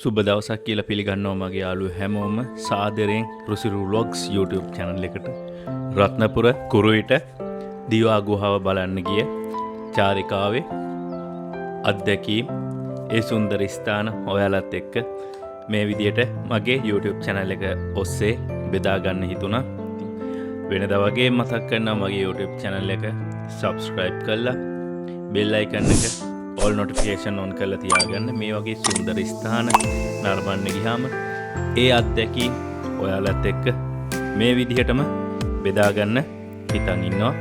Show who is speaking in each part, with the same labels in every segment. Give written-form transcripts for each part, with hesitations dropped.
Speaker 1: සුබ දවසක් කියලා පිළිගන්නවා මගේ යාළුවෝ හැමෝම සාදරයෙන් රුසිරු ව්ලොග්ස් YouTube channel එකට රත්නපුර කුරුවිට දිවා ගුහාව බලන්න ගිය චාරිකාවේ අත්දැකීම් ඒ සුන්දර ස්ථාන ඔයාලත් එක්ක මේ විදියට මගේ YouTube channel එක ඔස්සේ බෙදා ගන්න හිතුණා. වෙනදා වගේ මතක් කරනවා මගේ YouTube channel එක subscribe කරලා bell icon එක all notification on කරලා තියාගන්න. මේ වගේ සුන්දර ස්ථාන නරඹන්න ගියාම ඒ අත්දැකීම් ඔයාලත් එක්ක මේ විදිහටම බෙදා ගන්න හිතන් ඉන්නවා.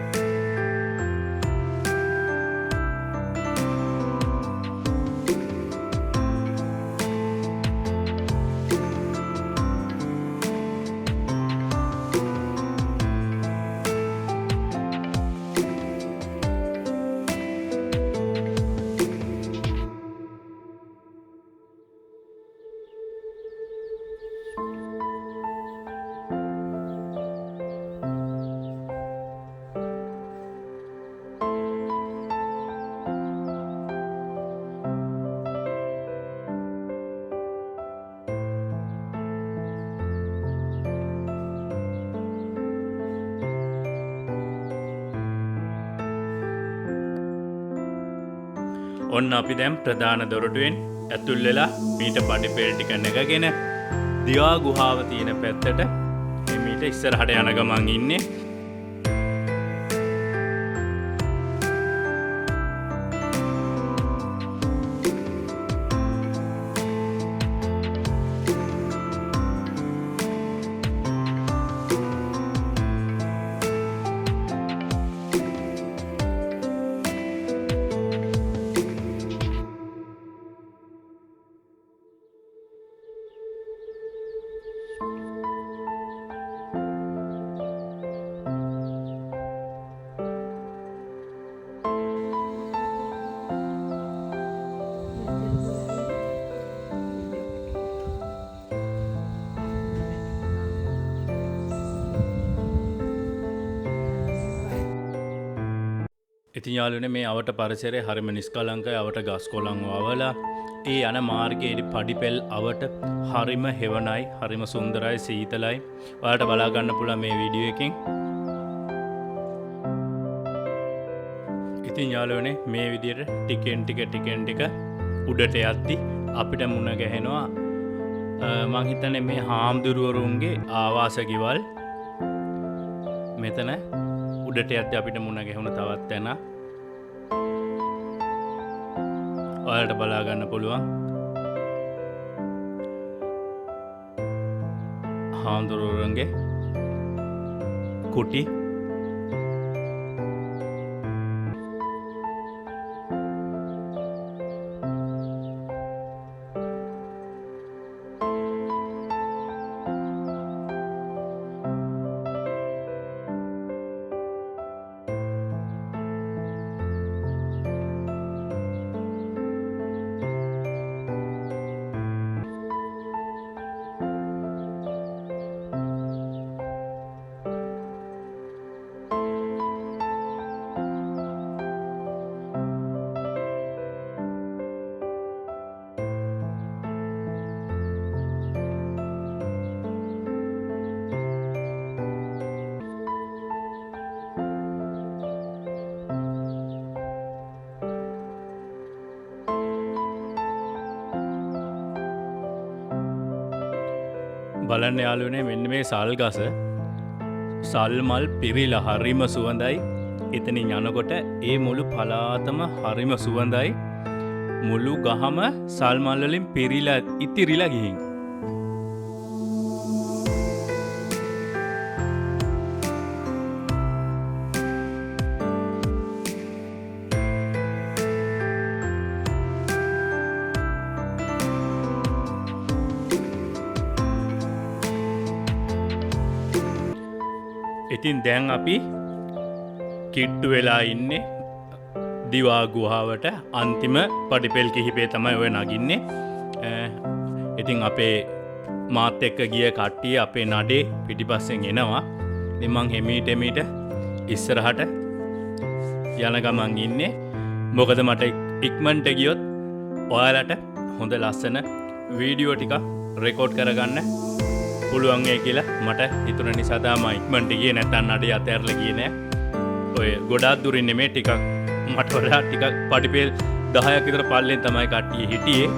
Speaker 1: ඔන්න අපි දැන් ප්‍රධාන දොරටුවෙන් ඇතුල් වෙලා මීට පඩිපෙළ ටික නැගගෙන දිවා ගුහාව තියෙන පැත්තට මීට ඉස්සරහට යන ගමන් ඉන්නේ. ඉතින් යාළුවනේ මේ අවට පරිසරය හරිම නිස්කලංකයි. අවට ගස් කොළන් වවලා ඒ යන මාර්ගයේ පඩිපෙළ අවට හරිම හෙවණයි, හරිම සුන්දරයි, සීතලයි. ඔයාලට බලා ගන්න පුළුවන් මේ වීඩියෝ එකෙන්. ඉතින් යාළුවනේ මේ විදිහට ටිකෙන් ටික උඩට යද්දි අපිට මුණ ගැහෙනවා මං හිතන්නේ මේ හාමුදුරුවරුන්ගේ ආවාස ගෙවල්. මෙතන උඩට යද්දි අපිට මුණ ගැහුණ තවත් තැන ඔයාලට බලා ගන්න පුළුවන්. හාමුදුරුවරුන්ගේ කුටි. බලන්න යාළුවනේ මෙන්න මේ සල් ගස සල් මල් පිරිලා හරිම සුවඳයි. එතනින් යනකොට ඒ මුළු පළාතම හරිම සුවඳයි. මුළු ගහම සල් මල් වලින් පිරිලා ඉතිරිලා ගිහින්. ඉතින් දැන් අපි කිට්ටු වෙලා ඉන්නේ දිවා ගුහාවට. අන්තිම පඩිපෙළ කිහිපේ තමයි ඔය නගින්නේ. ඉතින් අපේ මාත් එක්ක ගිය කට්ටිය අපේ නඩේ පිටිපස්සෙන් එනවා. ඉතින් මං හිමීට ඉස්සරහට යන ගමන් ඉන්නේ. මොකද මට ඉක්මනට ගියොත් ඔයාලට හොඳ ලස්සන වීඩියෝ ටික රෙකෝඩ් කරගන්න පුළුවන් වෙයි කියලා මට හිතුණ නිසා තමයි ඉක්මනට ගියේ නැත්නම් නඩේ අතහැරලා ගියේ නෑ. ඔය ගොඩාක් දුරින් නෙමෙයි ටිකක් මට වඩා ටිකක් පඩිපෙල් 10ක් විතර පල්ලෙන් තමයි කට්ටිය හිටියේ.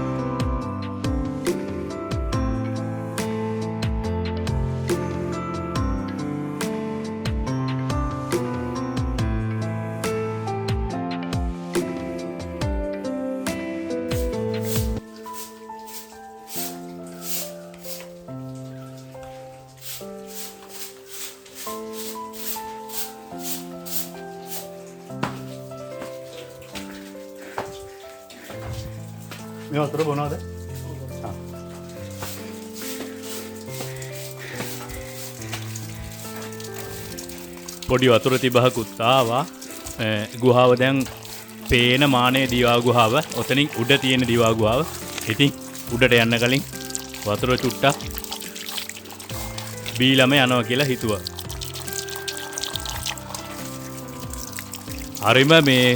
Speaker 1: මේ වතුර බොනවද? පොඩි වතුර තිබහකුත් ආවා. ගුහාව දැන් පේන මානේ දිවා ගුහාව. ඔතනින් උඩ තියෙන දිවා ගුහාව. ඉතින් උඩට යන්න කලින් වතුර චුට්ටක් බීලම යනවා කියලා හිතුවා. හරිම මේ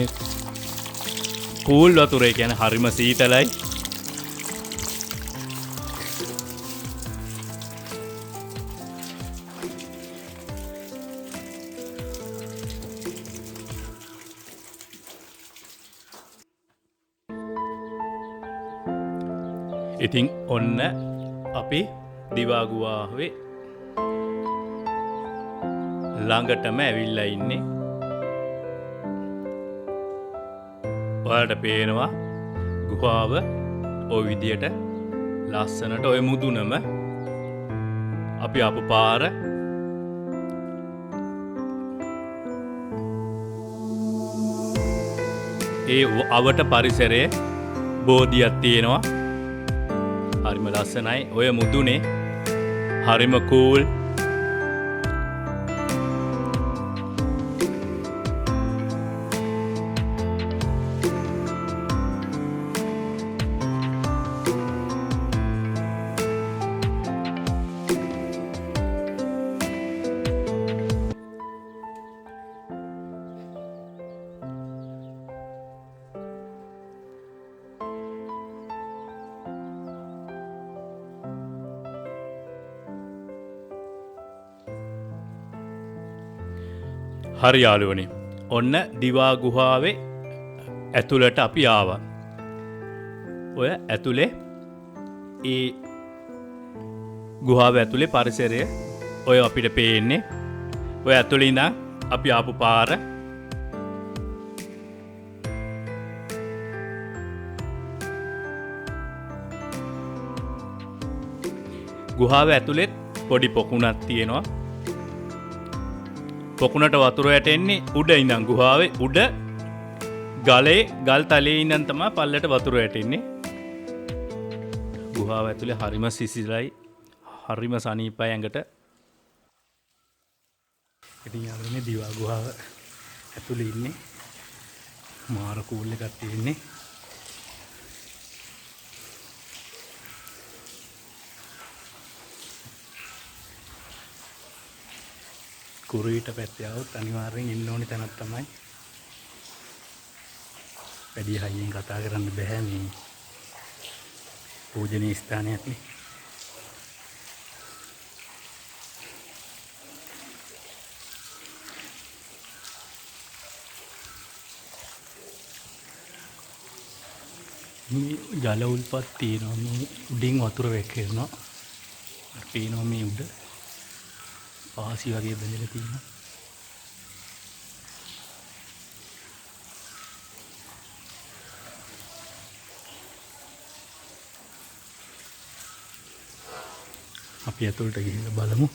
Speaker 1: කූල් වතුරේ කියන්නේ හරිම සීතලයි. ඉතින් ඔන්න අපි දිවා ගුහාවේ ළඟටම ඇවිල්ලා ඉන්නේ. ඔයාලට පේනවා ගුහාව ওই විදියට ලස්සනට ওই මුදුනම අපි ආපු පාර ඒ අවට පරිසරයේ බෝධියක් තියෙනවා. හරිම ලස්සනයි. ඔය මුදුනේ හරිම කූල්. හරි යාළුවනේ, ඔන්න දිවා ගුහාවේ ඇතුළට අපි ආවා. ඔය ඇතුලේ ඒ ගුහාව ඇතුලේ පරිසරය ඔය අපිට පේන්නේ. ඔය ඇතුලේ ඉඳන් අපි ආපු පාර ගුහාව ඇතුලේ පොඩි පොකුණක් තියෙනවා. පොකුණට වතුර වැටෙන්නේ උඩ ඉඳන් ගුහාවේ උඩ ගලේ ගල් තලයේ ඉඳන් තමයි පල්ලට වතුර වැටෙන්නේ. ගුහාව ඇතුලේ හරිම සිසිලයි, හරිම සනීපයි ඇඟට. ඉතින් යාළුවනේ දිවා ගුහාව ඇතුලේ ඉන්නේ. මාර කූල් එකක් තියෙන්නේ. කුරුවිට පැත්තේ આવොත් අනිවාර්යෙන් ඉන්න ඕනි තැනක් තමයි. වැඩි හයියෙන් කතා කරන්න බෑ, මේ පූජනීය ස්ථානයක් නේ. මේ ජල උල්පත් තියෙනවා. මේ උඩින් වතුර වැක්කෙනවා. පේනවා මේ උඩ පාසි වගේ බැඳලා තියෙනවා. අපි ඇතුළට ගිහින් බලමු.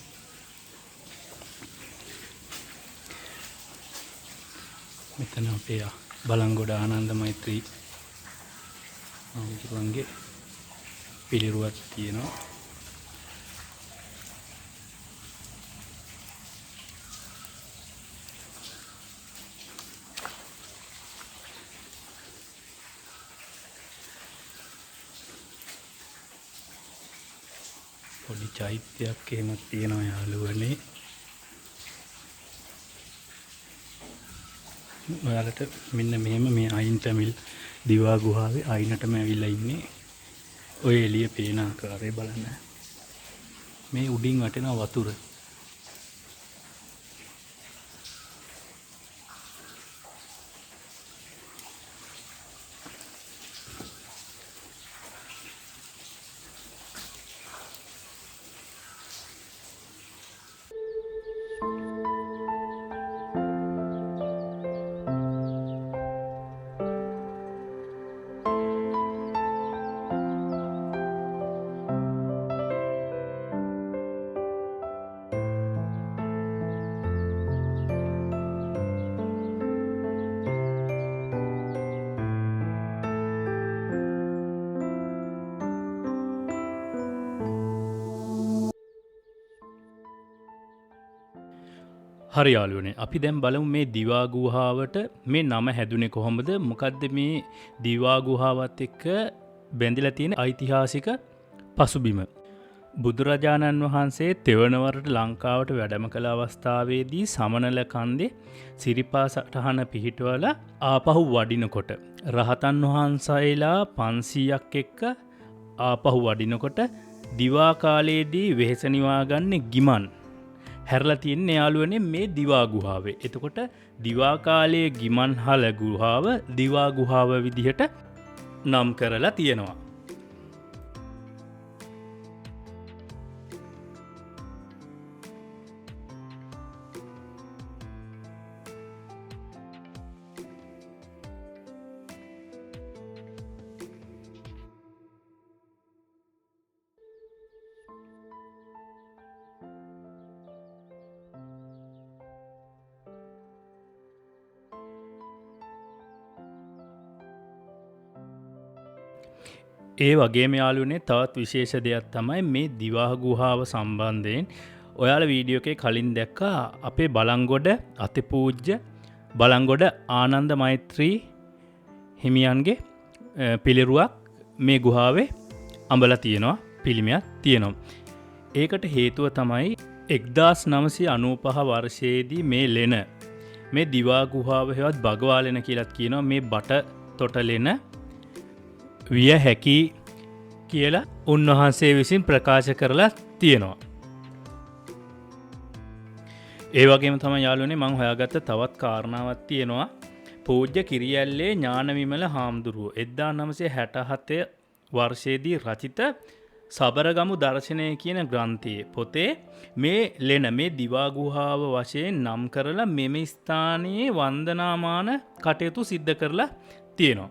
Speaker 1: මෙතන අපේ බලංගොඩ ආනන්ද මෛත්‍රී ආමතුරුන්ගේ පිළිරුවක් තියෙනවා. පොඩි චෛත්‍යයක් එහෙමත් තියෙනවා යාළුවනේ. ඔයාලට මෙන්න මෙහෙම මේ අයින් පැමිල් දිවා ගුහාවේ අයිනටම ඇවිල්ලා ඉන්නේ. ඔය එළිය පේන ආකාරය බලන්න. මේ උඩින් වටෙන වතුර. හරි යාළුවනේ අපි දැන් බලමු මේ දිවා ගුහාවට මේ නම හැදුනේ කොහොමද? මොකද්ද මේ දිවා ගුහාවත් එක්ක බැඳිලා තියෙන ඓතිහාසික පසුබිම? බුදුරජාණන් වහන්සේ තෙවනවරට ලංකාවට වැඩම කළ අවස්ථාවේදී සමනල කන්දේ සිරිපා සටහන පිහිටවලා ආපහු වඩිනකොට රහතන් වහන්සේලා 500ක් එක්ක ආපහු වඩිනකොට දිවා කාලයේදී වෙහෙස නිවා ගන්න ගිමන් හැරලා තියන්නේ යාළුවනේ මේ දිවා ගුහාවේ. එතකොට දිවා කාලයේ ගිමන්හල ගුහාව දිවා ගුහාව විදිහට නම් කරලා තියෙනවා. ඒ වගේම යාළුවනේ තවත් විශේෂ දෙයක් තමයි මේ දිවා ගුහාව සම්බන්ධයෙන් ඔයාලා වීඩියෝ එකේ කලින් දැක්කා අපේ බලංගොඩ අතිපූජ්‍ය බලංගොඩ ආනන්ද මෛත්‍රී හිමියන්ගේ පිළිරුවක් මේ ගුහාවේ අඹලා තියෙනවා පිළිමයක් තියෙනවා. ඒකට හේතුව තමයි 1995 වර්ෂයේදී මේ ලෙන මේ දිවා ගුහාව හෙවත් බගවාලෙන කියලාත් කියනවා මේ බට තොටලෙන විය හැකි කියලා උන්වහන්සේ විසින් ප්‍රකාශ කරලා තියෙනවා. ඒ වගේම තමයි යාළුවනේ මම හොයාගත්ත තවත් කාරණාවක් තියෙනවා. පූජ්‍ය කිරියැල්ලේ ඥානවිමල හාමුදුරුවෝ 1967 වර්ෂයේදී රචිත සබරගමු දර්ශනය කියන ග්‍රන්ථයේ පොතේ මේ ලෙන මේ දිවා ගුහාව වශයෙන් නම් කරලා මෙම ස්ථානයේ වන්දනාමාන කටයුතු සිද්ධ කරලා තියෙනවා.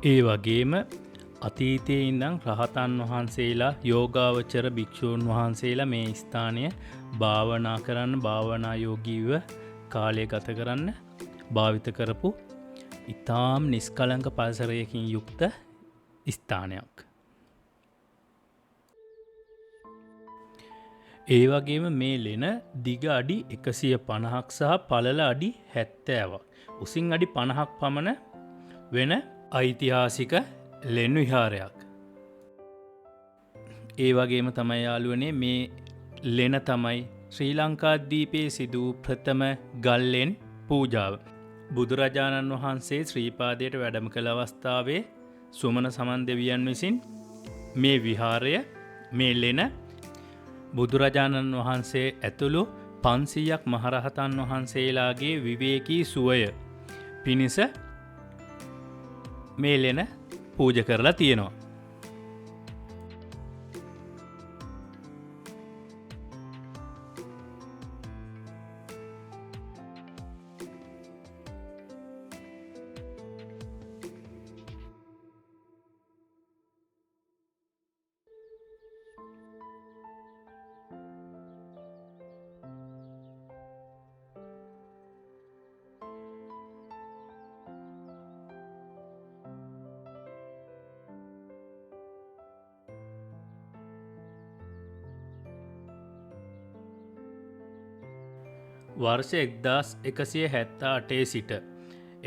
Speaker 1: ඒ වගේම අතීතයේ ඉඳන් රහතන් වහන්සේලා යෝගාවචර භික්ෂූන් වහන්සේලා මේ ස්ථානය භාවනා කරන්න භාවනා යෝගීව කාලය ගත කරන්න භාවිත කරපු ඊටාම් නිස්කලංක පරිසරයකින් යුක්ත ස්ථානයක්. ඒ වගේම මේ ලෙන දිග අඩි 150ක් සහ පළල අඩි 70ක් උසින් අඩි 50ක් පමණ වෙන ඓතිහාසික ලෙන් විහාරයක්. ඒ වගේම තමයි යාළුවනේ මේ ලෙන තමයි ශ්‍රී ලංකාද්වීපයේ සිදු ප්‍රථම ගල්ලෙන් පූජාව. බුදුරජාණන් වහන්සේ ශ්‍රීපාදයට වැඩම කළ අවස්ථාවේ සුමන සමන් දෙවියන් විසින් මේ විහාරය මේ ලෙන බුදුරජාණන් වහන්සේ ඇතුළු 500ක් මහරහතන් වහන්සේලාගේ විවේකී සුවය පිණිස මේ ලෙන පූජ කරලා තියෙනවා. වර්ෂ 1178 සිට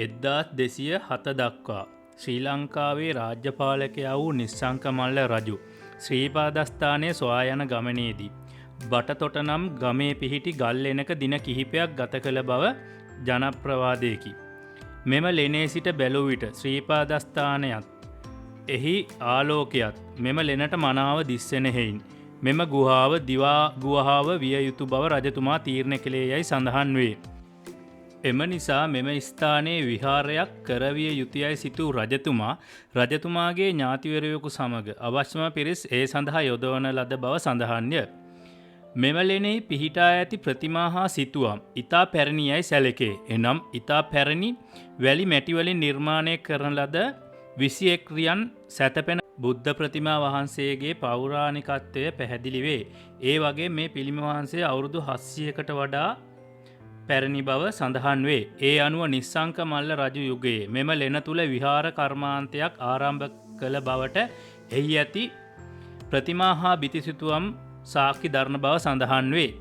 Speaker 1: 1207 දක්වා ශ්‍රී ලංකාවේ රාජ්‍යපාලකයා වූ නිස්සංක මල්ල රජු ශ්‍රීපාදස්ථානයේ සොයා යන ගමනේදී බටතොට නම් ගමේ පිහිටි ගල් ලෙනක දින කිහිපයක් ගත කළ බව ජනප්‍රවාදයකි. මෙම ලෙනේ සිට බැලූ විට ශ්‍රීපාදස්ථානයත් එහි ආලෝකයත් මෙම ලෙනට මනාව දිස්සෙන හේයින් මෙම ගුහාව දිවා ගුහාව විය යුතු බව රජතුමා තීරණය කළේ යයි සඳහන් වේ. එම නිසා මෙම ස්ථානයේ විහාරයක් කරවිය යුතුයයි සිතූ රජතුමාගේ ඥාතිවරයෙකු සමග අවශ්‍යම පිරිස් ඒ සඳහා යොදවන ලද බව සඳහන්ය. මෙම ලෙනෙහි පිහිටා ඇති ප්‍රතිමා හා සිතුවම් ඉතා පැරණි යයි සැලකේ. එනම් ඉතා පැරණි වැලි මැටිවලින් නිර්මාණය කරන ලද 21 රියන් සැතපෙන බුද්ධ ප්‍රතිමා වහන්සේගේ පෞරාණිකත්වය පැහැදිලි වේ. ඒ වගේ මේ පිළිම වහන්සේ අවුරුදු 700කට වඩා පැරණි බව සඳහන් වේ. ඒ අනුව නිස්සංක මල්ල රජු යුගයේ මෙම ලෙන තුල විහාර කර්මාන්තයක් ආරම්භ කළ බවට එහි ඇති ප්‍රතිමා හා බිතිසිතුවම් සාක්ෂි දරන බව සඳහන් වේ.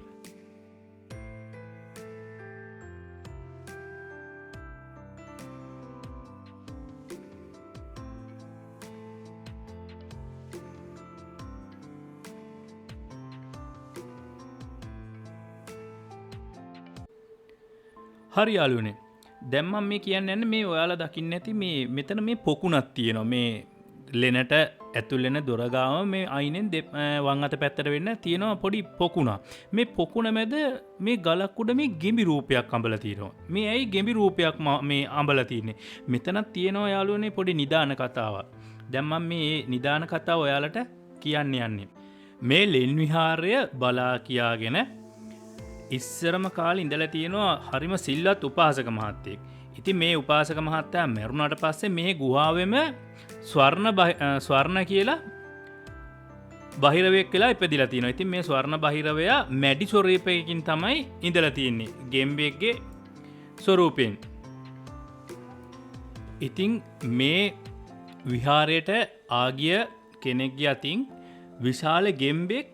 Speaker 1: හරි යාළුවනේ, දැන් මම මේ කියන්නේ මේ ඔයාලා දකින්න ඇති මේ මෙතන මේ පොකුණක් තියෙනවා. මේ ලෙනට ඇතුල් වෙන දොර ගාව මේ අයිනෙන් වම් අත පැත්තට වෙන්න තියෙනවා පොඩි පොකුණක්. මේ පොකුණ මැද මේ ගලක් උඩ මේ ගෙඹි රූපයක් අඹලා තියෙනවා. මේ ඇයි ගෙඹි රූපයක් මේ අඹලා තියෙන්නේ? මෙතනක් තියෙනවා යාළුවනේ පොඩි නිදාන කතාවක්. දැන් මම මේ නිදාන කතාව ඔයාලට කියන්න යන්නේ. මේ ලෙන් විහාරය බලා කියාගෙන ඉස්සරම කාලේ ඉඳලා තියෙනවා හරිම සිල්වත් උපාසක මහත්තයෙක්. ඉතින් මේ උපාසක මහත්තයා මරුණාට පස්සේ මේ ගුහාවෙම ස්වර්ණ කියලා බහිරවයෙක් කියලා ඉපදිලා තියෙනවා. ඉතින් මේ ස්වර්ණ බහිරවයා මැඩි ස්වරූපයකින් තමයි ඉඳලා තියෙන්නේ. ගෙම්බෙක්ගේ ස්වරූපයෙන්. ඉතින් මේ විහාරයට ආගිය කෙනෙක්ගේ අතින් විශාල ගෙම්බෙක්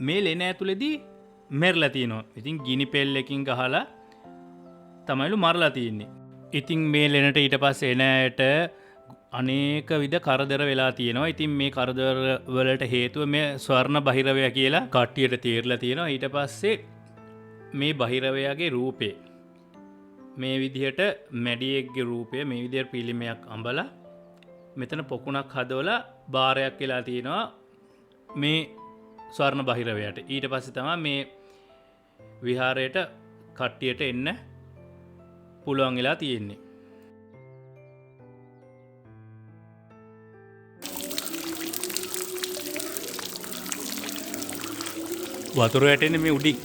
Speaker 1: මේ ලෙන ඇතුලේදී මැරලා තියෙනවා. ඉතින් ගිනි පෙල්ලකින් ගහලා තමයිලු මරලා තියෙන්නේ. ඉතින් මේ ලෙනට ඊට පස්සේ එන ඇයට අනේක විද කරදර වෙලා තියෙනවා. ඉතින් මේ කරදර වලට හේතුව මේ ස්වර්ණ බහිරවය කියලා කට්ටියට තේරලා තියෙනවා. ඊට පස්සේ මේ බහිරවයාගේ රූපේ මේ විදිහට මැඩියෙක්ගේ රූපය මේ විදිහට පිළිමයක් අඹලා මෙතන පොකුණක් හදවලා බාරයක් වෙලා තියෙනවා මේ ස්වර්ණ බහිරවයට. ඊට පස්සේ තමයි මේ විහාරයට කට්ටියට එන්න පුළුවන් වෙලා තියෙන්නේ. වතුර වැටෙන්නේ මේ උඩින්.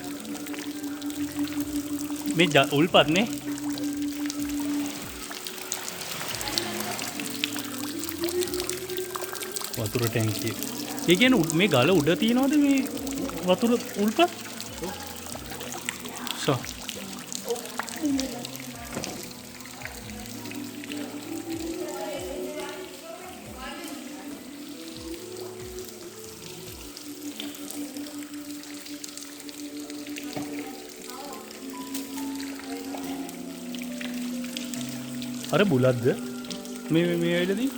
Speaker 1: මේ උල්පත්නේ. වතුර ටැංකිය. ඒ කියන්නේ මේ ගල උඩ තියනවද මේ වතුර උල්පත්? සෝ. අර බුලත්ද මේ වෙලදී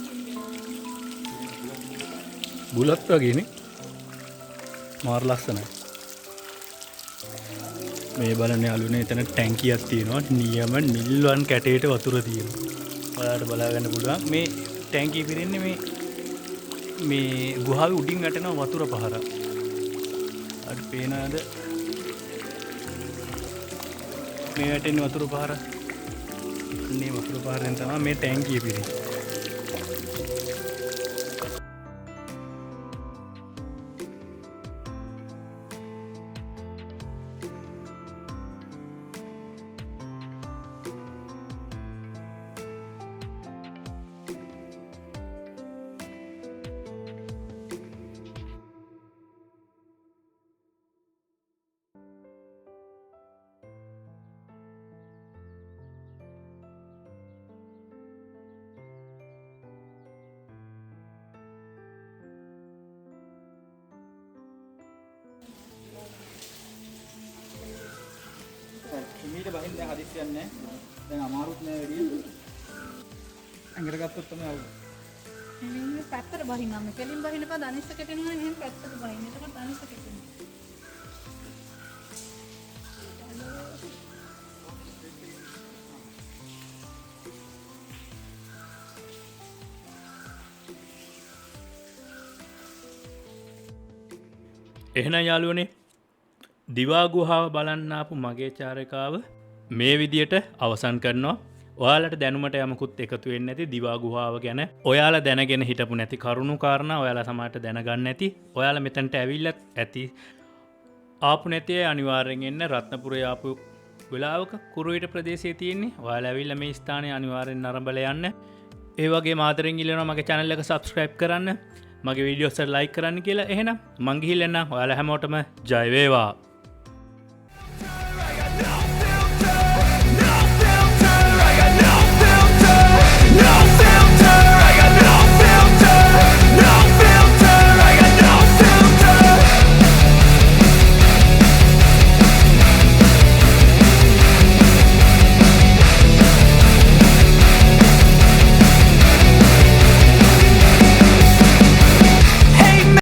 Speaker 1: බුලත් වගේනේ මාර ලස්සනයි. මේ බලන්න යාළුවනේ එතන ටැංකියක් තියෙනවා. නියම නිල්වන් කැටේට වතුර තියෙනවා. ඔයාලට බලා ගන්න පුළුවන්. මේ ටැංකිය පිරෙන්නේ මේ ගුහාවේ උඩින් වැටෙන වතුර පහර. අර පේනවද? මේ වැටෙන වතුර පහර. මේ වතුර පහරෙන් තමයි මේ ටැංකිය පිරෙන්නේ. ඊට බහින්න හදිස්සියක් නැහැ. දැන් අමාරුත් නෑ වැඩි. ඇඟට ගත්තොත් තමයි අවුල.
Speaker 2: මේ පැත්තට බහින්නම්. කෙලින් බහින්නපා ධනිෂ්ට කෙටෙනවා නේ එහෙනම් පැත්තට බහින්න. එතකොට ධනිෂ්ට කෙටෙනවා.
Speaker 1: එහෙනම් යාළුවනේ දිවා ගුහාව බලන්න ආපු මගේ චාරිකාව මේ විදියට අවසන් කරනවා. ඔයාලට දැනුමට යමකුත් එකතු වෙන්නේ නැති දිවා ගුහාව ගැන ඔයාලා දැනගෙන හිටපු නැති කරුණු කාරණා ඔයාලා සමහරට දැනගන්න නැති. ඔයාලා මෙතනට ඇවිල්ලත් ඇති. ආපු නැති අය අනිවාර්යෙන් එන්න. රත්නපුරේ ආපු වෙලාවක කුරුවිට ප්‍රදේශයේ තියෙන්නේ. ඔයාලා ඇවිල්ලා මේ ස්ථානයේ අනිවාර්යෙන් නරඹලා යන්න. ඒ වගේ ආදරෙන් ඉල්ලනවා මගේ channel එක subscribe කරන්න. මගේ වීඩියෝස් එක like කරන්න කියලා. එහෙනම් මං ගිහිල්ලා එන්න. ඔයාලා හැමෝටම ජය වේවා.